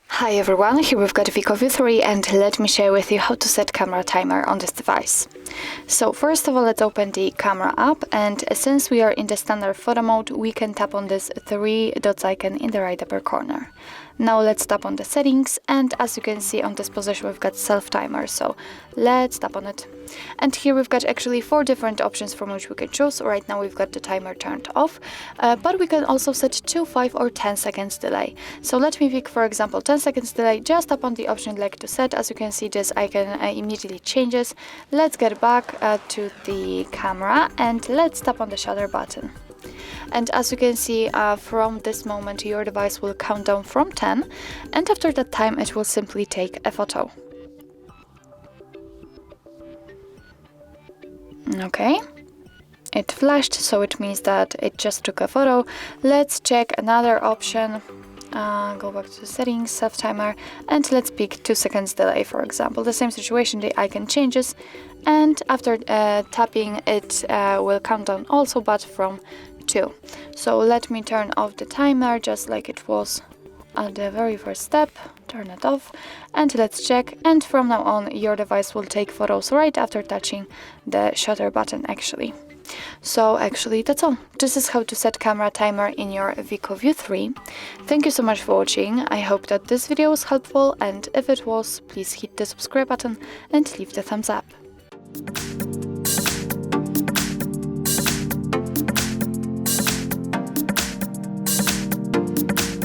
Hi everyone, here we've got WIKO View 3 and let me share with you how to set camera timer on this device. So first of all, let's open the camera app, and since we are in the standard photo mode, we can tap on this three dots icon in the right upper corner. Now let's tap on the settings, and as you can see on this position we've got self timer, so let's tap on it. And here we've got actually 4 different options from which we can choose. Right now we've got the timer turned off, but we can also set 2, 5 or 10 seconds delay. So let me pick, for example, 10 seconds delay. Just tap on the option you'd like to set. As you can see, this icon immediately changes. Let's get back to the camera and let's tap on the shutter button. And as you can see, from this moment your device will count down from 10, and after that time it will simply take a photo. Okay, it flashed, so it means that it just took a photo. Let's check another option. Go back to the settings, self timer, and let's pick 2 seconds delay, for example. The same situation, the icon changes, and after tapping it will count down also, but from 2. So let me turn off the timer just like it was at the very first step. Turn it off and let's check, and from now on your device will take photos right after touching the shutter button actually. So actually that's all. This is how to set camera timer in your WIKO View 3. Thank you so much for watching. I hope that this video was helpful, and if it was, please hit the subscribe button and leave the thumbs up.